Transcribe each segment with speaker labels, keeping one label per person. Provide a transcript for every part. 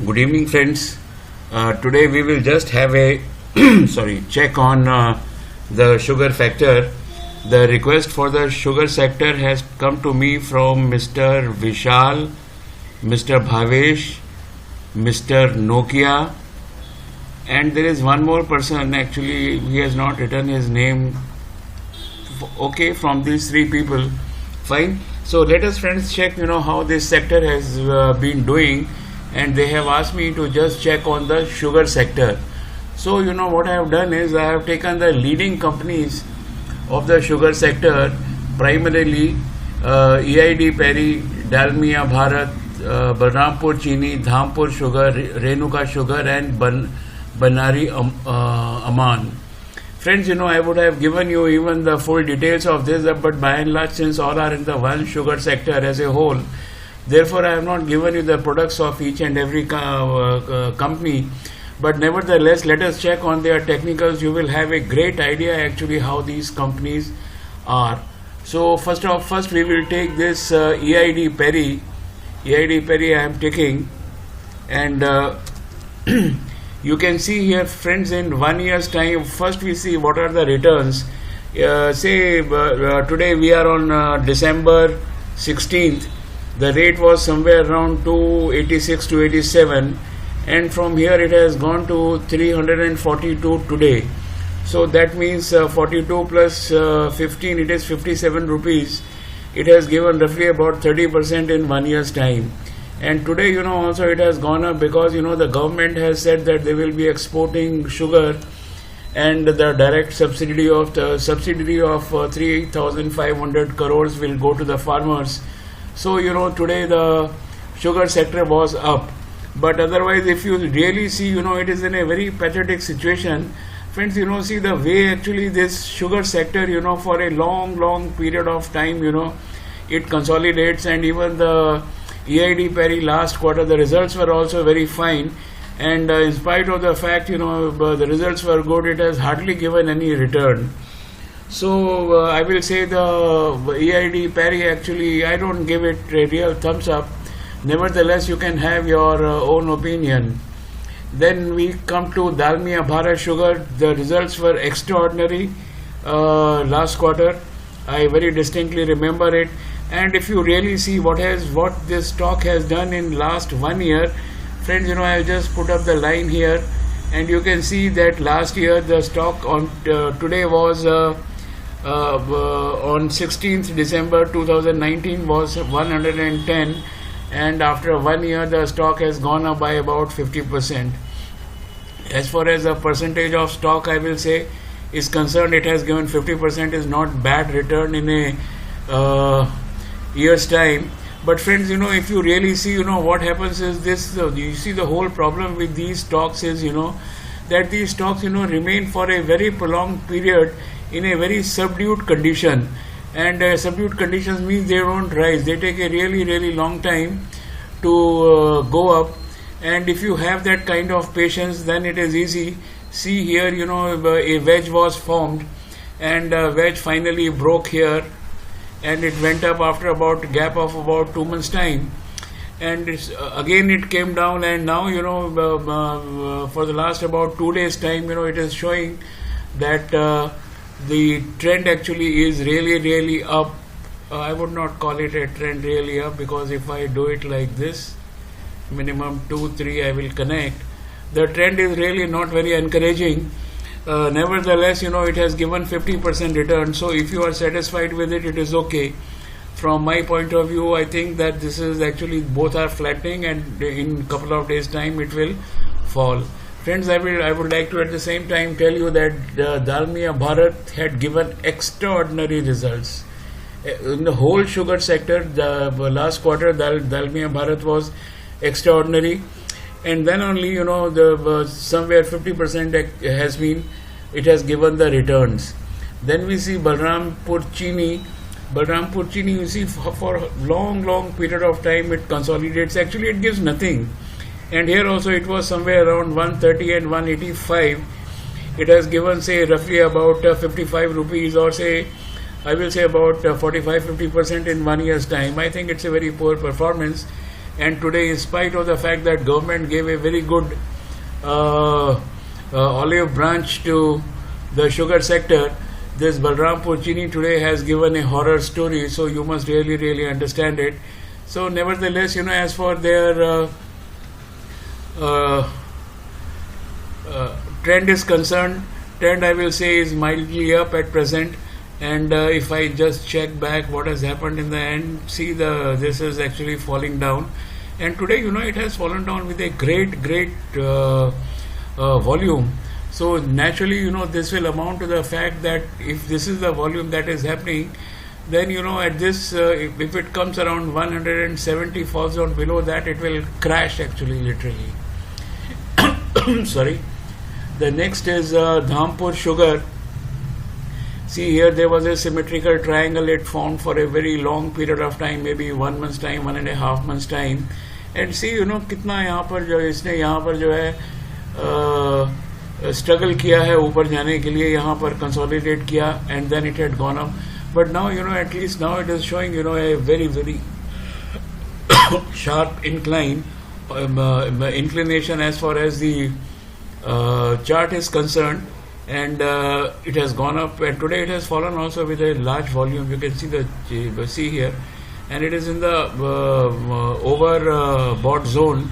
Speaker 1: Good evening, friends. Today we will just have a check on the sugar factor. The request for the sugar sector has come to me from Mr. Vishal, Mr. Bhavesh, Mr. Nokia, and there is one more person. Actually, he has not written his name. Okay, from these three people, fine. So let us, friends, check. How this sector has been doing. And they have asked me to just check on the sugar sector. So what I have done is I have taken the leading companies of the sugar sector, primarily EID Perry, Dalmia Bharat, Balrampur Chini, Dhampur Sugar, Renuka Sugar, and Banari Aman. Friends, I would have given you even the full details of this, but by and large, since all are in the one sugar sector as a whole, therefore, I have not given you the products of each and every company, but nevertheless, let us check on their technicals. You will have a great idea actually how these companies are. So first we will take this EID Perry. EID Perry I am taking, and you can see here, friends, in 1 year's time. First we see what are the returns. Today we are on December 16th. The rate was somewhere around 286 to 87, and from here it has gone to 342 today. So that means 42 plus 15, it is 57 rupees. It has given roughly about 30% in 1 year's time. And today, also it has gone up because the government has said that they will be exporting sugar, and the direct subsidy of 3,500 crores will go to the farmers. So today the sugar sector was up, but otherwise if you really see, it is in a very pathetic situation. Friends, see the way actually this sugar sector, for a long period of time, it consolidates, and even the EID Perry last quarter, the results were also very fine, and in spite of the fact, the results were good, it has hardly given any return. So I will say the EID Perry, actually I don't give it a real thumbs up. Nevertheless, you can have your own opinion. Then we come to Dalmia Bharat Sugar. The results were extraordinary last quarter. I very distinctly remember it. And if you really see what this stock has done in last 1 year, friends, I'll just put up the line here, and you can see that last year the stock on today was on 16th December 2019 was 110, and after 1 year the stock has gone up by about 50%. As far as the percentage of stock, I will say, is concerned, it has given 50%, is not bad return in a year's time. But friends, if you really see, what happens is this, you see the whole problem with these stocks is, that these stocks, remain for a very prolonged period in a very subdued condition, and subdued conditions means they don't rise. They take a really long time to go up, and if you have that kind of patience, then it is easy. See here, a wedge was formed, and wedge finally broke here, and it went up after about a gap of about 2 months time, and again it came down, and now for the last about 2 days time, it is showing that the trend actually is really up. I would not call it a trend really up, because if I do it like this, minimum 2-3 I will connect, the trend is really not very encouraging. Nevertheless, it has given 50% return, so if you are satisfied with it, it is okay. From my point of view, I think that this is actually, both are flattening, and in couple of days time it will fall. Friends, I would like to at the same time tell you that Dalmia Bharat had given extraordinary results. In the whole sugar sector, the last quarter, Dalmia Bharat was extraordinary, and then only, somewhere 50% it has given the returns. Then we see Balrampur Chini. Balrampur Chini, you see, for long period of time it consolidates. Actually, it gives nothing. And here also it was somewhere around 130 and 185. It has given, say, roughly about 55 rupees, or say, I will say about 45-50% in 1 year's time. I think it's a very poor performance. and today, in spite of the fact that government gave a very good olive branch to the sugar sector, this Balrampur Chini today has given a horror story, so you must really understand it. So nevertheless, as for their trend is concerned, trend I will say is mildly up at present. And if I just check back what has happened in the end, see this is actually falling down, and today it has fallen down with a great volume. So naturally this will amount to the fact that if this is the volume that is happening, then at this if it comes around 170, falls down below that, it will crash actually, literally. Sorry. The next is Dhampur Sugar. See here, there was a symmetrical triangle it formed for a very long period of time, maybe 1 month's time, 1.5 months time. And see, कितना यहाँ पर जो इसने यहाँ पर जो है struggle किया है ऊपर जाने के लिए, यहाँ पर consolidate किया, and then it had gone up. But now, at least now it is showing, a very sharp incline, inclination as far as the chart is concerned. And it has gone up, and today it has fallen also with a large volume. You can see here, and it is in the overbought zone.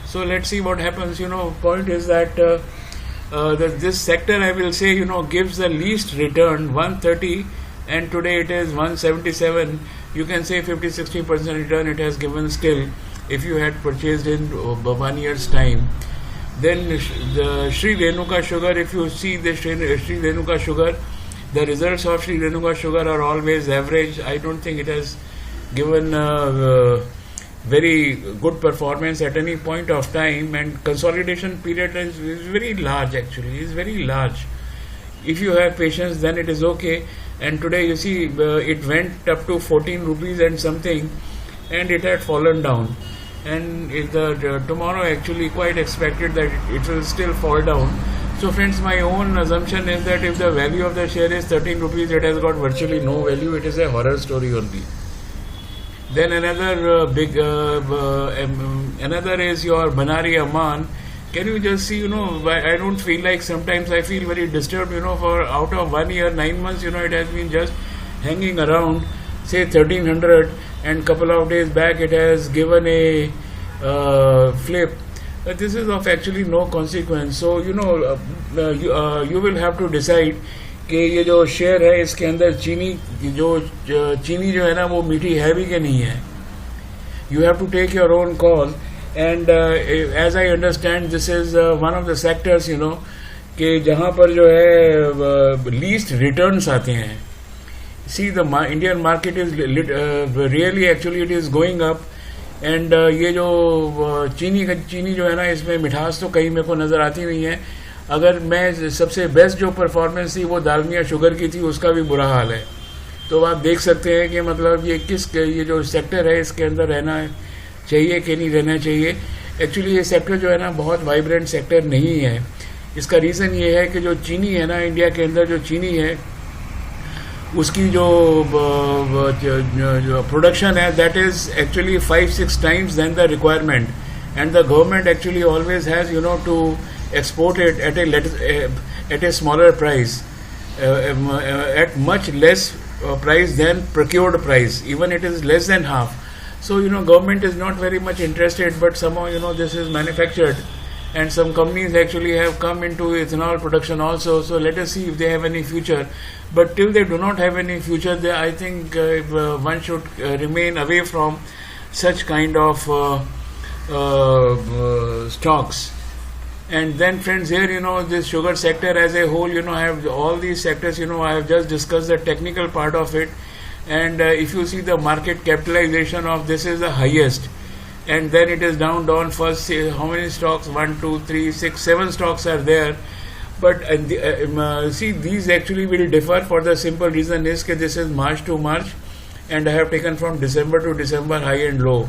Speaker 1: So let's see what happens. Point is that this sector, I will say, gives the least return, 130, and today it is 177. You can say 50-60% return it has given still, if you had purchased in 1 year's time. Then the Sri Renuka Sugar, if you see the Sri Renuka Sugar, the results of Sri Renuka Sugar are always average. I don't think it has given very good performance at any point of time, and consolidation period is very large actually, is very large. If you have patience, then it is okay. And today you see it went up to 14 rupees and something, and it had fallen down. And tomorrow actually quite expected that it will still fall down. So friends, my own assumption is that if the value of the share is 13 rupees, it has got virtually no value. It is a horror story only. Then another another is your Banari Amman. Can you just see, I don't feel like, sometimes I feel very disturbed, for out of 1 year, 9 months, it has been just hanging around, say 1300, and couple of days back it has given a flip. But this is of actually no consequence. So you will have to decide कि ये जो share है इसके अंदर चीनी जो है ना, वो मीठी है भी कि नहीं है. You have to take your own call. And as I understand, this is one of the sectors, कि जहाँ पर जो है least returns आते हैं. See, the Indian market is really actually it is going up, and ये जो चीनी जो है ना, इसमें मिठास तो कहीं मेरे को नज़र आती नहीं है. अगर मैं सबसे बेस्ट जो परफॉर्मेंस थी वो दालमिया शुगर की थी, उसका भी बुरा हाल है. तो आप देख सकते हैं कि मतलब ये जो सेक्टर है इसके अंदर रहना चाहिए कि नहीं रहना चाहिए. एक्चुअली ये सेक्टर जो है ना बहुत वाइब्रेंट सेक्टर नहीं है. इसका रीज़न ये है कि जो चीनी है ना, इंडिया के अंदर जो चीनी है उसकी जो प्रोडक्शन है, that is actually 5-6 times than the requirement, and the government actually always has to export it at a smaller price, at much less price than procured price. Even it is less than half. So government is not very much interested, but somehow this is manufactured, and some companies actually have come into ethanol production also. So let us see if they have any future. But till they do not have any future, I think one should remain away from such kind of stocks. And then friends, here this sugar sector as a whole, I have all these sectors, I have just discussed the technical part of it. And if you see the market capitalization of this is the highest, and then it is down first. How many stocks? 1, 2, 3, 6, 7 stocks are there. But see, these actually will differ for the simple reason is that this is March to March, and I have taken from December to December high and low.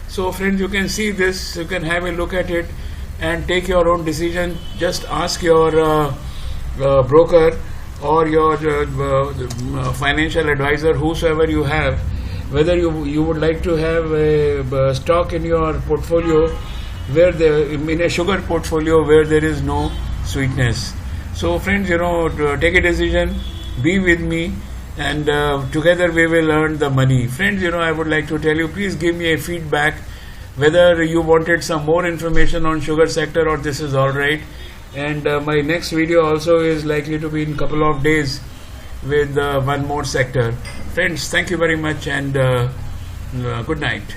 Speaker 1: So friends, you can see this, you can have a look at it and take your own decision. Just ask your broker or your financial advisor, whosoever you have, whether you would like to have a stock in your portfolio where in a sugar portfolio where there is no sweetness. So friends, take a decision, be with me, and together we will earn the money. Friends, I would like to tell you, please give me a feedback whether you wanted some more information on sugar sector or this is all right. And my next video also is likely to be in couple of days with one more sector. Friends, thank you very much, and good night.